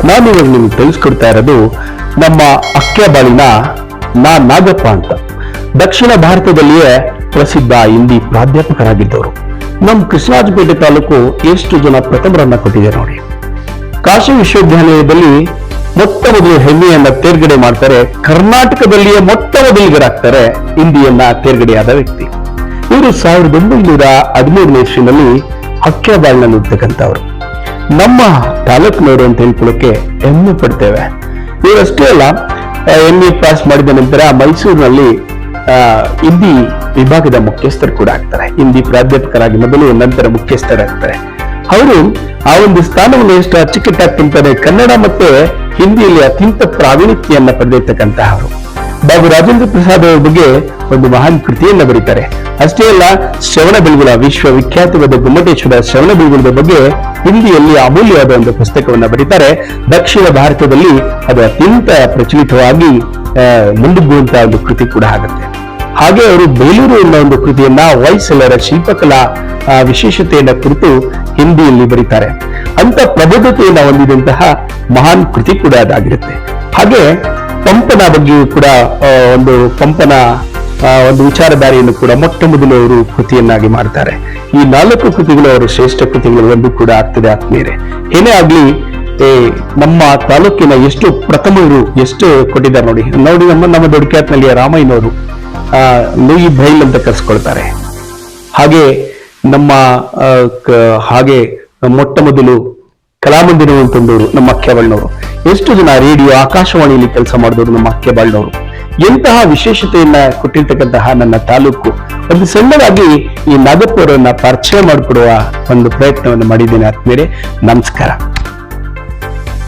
ನಾನು ಇವಾಗ ನಿಮ್ಗೆ ತಿಳಿಸ್ಕೊಡ್ತಾ ಇರೋದು ನಮ್ಮ ಅಕ್ಕೆಬಾಳಿನ ನಾಗಪ್ಪ ಅಂತ. ದಕ್ಷಿಣ ಭಾರತದಲ್ಲಿಯೇ ಪ್ರಸಿದ್ಧ ಹಿಂದಿ ಪ್ರಾಧ್ಯಾಪಕರಾಗಿದ್ದವರು. ನಮ್ಮ ಕೃಷ್ಣರಾಜಪೇಟೆ ತಾಲೂಕು ಎಷ್ಟು ಜನ ಪ್ರಥಮರನ್ನ ಕೊಟ್ಟಿದೆ ನೋಡಿ. ಕಾಶಿ ವಿಶ್ವವಿದ್ಯಾಲಯದಲ್ಲಿ ಮೊಟ್ಟ ಮೊದಲು ಹೆಮ್ಮೆಯನ್ನ ತೇರ್ಗಡೆ ಮಾಡ್ತಾರೆ. ಕರ್ನಾಟಕದಲ್ಲಿಯೇ ಮೊಟ್ಟ ಮೊದಲಿಗರಾಗ್ತಾರೆ ಹಿಂದಿಯನ್ನ ತೇರ್ಗಡೆಯಾದ ವ್ಯಕ್ತಿ. ಇವರು 1913ನೇ ಇಸ್ವಿನಲ್ಲಿ ಅಕ್ಕೆಬಾಳ್ನಲ್ಲಿ ಹುಟ್ಟತಕ್ಕಂಥವ್ರು. ನಮ್ಮ ತಾಲೂಕಿನವರು ಅಂತ ಹೇಳ್ಕೊಳ್ಳೋಕೆ ಹೆಮ್ಮೆ ಪಡ್ತೇವೆ. ಇವರಷ್ಟೇ ಅಲ್ಲ, MA ಪಾಸ್ ಮಾಡಿದ ನಂತರ ಮೈಸೂರಿನಲ್ಲಿ ಹಿಂದಿ ವಿಭಾಗದ ಮುಖ್ಯಸ್ಥರು ಕೂಡ ಆಗ್ತಾರೆ. ಹಿಂದಿ ಪ್ರಾಧ್ಯಾಪಕರಾಗಿ ಮೊದಲು ನಂತರ ಮುಖ್ಯಸ್ಥರಾಗ್ತಾರೆ. ಅವರು ಆ ಒಂದು ಸ್ಥಾನವನ್ನು ಎಷ್ಟು ಅಚ್ಚುಕಟ್ಟಾಗಿ ತುಂಬ್ತಾರೆ. ಕನ್ನಡ ಮತ್ತೆ ಹಿಂದಿಯಲ್ಲಿ ಅತ್ಯಂತ ಪ್ರಾವೀಣ್ಯತೆಯನ್ನ ಪಡೆದಿರ್ತಕ್ಕಂತಹವರು. ಬಾಬು ರಾಜೇಂದ್ರ ಪ್ರಸಾದ್ ಅವರ ಬಗ್ಗೆ ಒಂದು ಮಹಾನ್ ಕೃತಿಯನ್ನ ಬರೀತಾರೆ. ಅಷ್ಟೇ ಅಲ್ಲ, ಶ್ರವಣಬೆಳಗೊಳ ವಿಶ್ವವಿಖ್ಯಾತವಾದ ಗೊಮ್ಮಟೇಶ್ವರ ಶ್ರವಣಬೆಳಗೊಳದ ಬಗ್ಗೆ ಹಿಂದಿಯಲ್ಲಿ ಅಮೂಲ್ಯವಾದ ಒಂದು ಪುಸ್ತಕವನ್ನ ಬರೀತಾರೆ. ದಕ್ಷಿಣ ಭಾರತದಲ್ಲಿ ಅದು ಅತ್ಯಂತ ಪ್ರಚಲಿತವಾಗಿ ಮುಂದುಗುವಂತಹ ಒಂದು ಕೃತಿ ಕೂಡ ಆಗುತ್ತೆ. ಹಾಗೆ ಅವರು ಬೇಲೂರು ಎನ್ನುವ ಒಂದು ಕೃತಿಯನ್ನ ಹೊಯ್ಸಳರ ಶಿಲ್ಪಕಲಾ ವಿಶೇಷತೆಯನ್ನ ಕುರಿತು ಹಿಂದಿಯಲ್ಲಿ ಬರೀತಾರೆ. ಅಂತ ಪ್ರಬುದ್ಧತೆಯನ್ನ ಹೊಂದಿದಂತಹ ಮಹಾನ್ ಕೃತಿ ಕೂಡ ಅದಾಗಿರುತ್ತೆ. ಹಾಗೆ ಪಂಪನ ಬಗ್ಗೆಯೂ ಕೂಡ ಪಂಪನ ಒಂದು ವಿಚಾರಧಾರೆಯನ್ನು ಕೂಡ ಮೊಟ್ಟ ಮೊದಲು ಅವರು ಕೃತಿಯನ್ನಾಗಿ ಮಾಡ್ತಾರೆ. ಈ 4 ಕೃತಿಗಳು ಅವರ ಶ್ರೇಷ್ಠ ಕೃತಿಗಳು ಒಂದು ಕೂಡ ಆಗ್ತದೆ ಆತ್ಮೀಯರೇ. ಏನೇ ಆಗ್ಲಿ, ನಮ್ಮ ತಾಲೂಕಿನ ಎಷ್ಟು ಪ್ರಥಮರು ಎಷ್ಟು ಕೊಟ್ಟಿದ್ದಾರೆ ನೋಡಿ. ನಮ್ಮ ದೊಡ್ಡಕ್ಯಾತ್ನಲ್ಲಿಯ ರಾಮಯ್ಯನವರು ಲೂಯಿ ಬ್ರೈಲ್ ಅಂತ ಕರೆಸ್ಕೊಳ್ತಾರೆ. ಹಾಗೆ ಹಾಗೆ ಮೊಟ್ಟ ಮೊದಲು ಕಲಾಮಂದಿರವನ್ನು ತಂದವರು ನಮ್ಮ ಅಕ್ಕೆಬಾಳ್ನವರು. ಎಷ್ಟು ಜನ ರೇಡಿಯೋ ಆಕಾಶವಾಣಿಯಲ್ಲಿ ಕೆಲಸ ಮಾಡಿದವರು ನಮ್ಮ ಅಕ್ಕೆಬಾಳ್ನವರು. ಎಂತಹ ವಿಶೇಷತೆಯನ್ನ ಕೊಟ್ಟಿರ್ತಕ್ಕಂತಹ ನನ್ನ ತಾಲೂಕು. ಒಂದು ಸಣ್ಣದಾಗಿ ಈ ನಾಗಪ್ಪ ಅವರನ್ನ ಪರಿಚಯ ಮಾಡಿಕೊಡುವ ಒಂದು ಪ್ರಯತ್ನವನ್ನು ಮಾಡಿದ್ದೇನೆ ಆತ್ಮೀಯರೇ. ನಮಸ್ಕಾರ.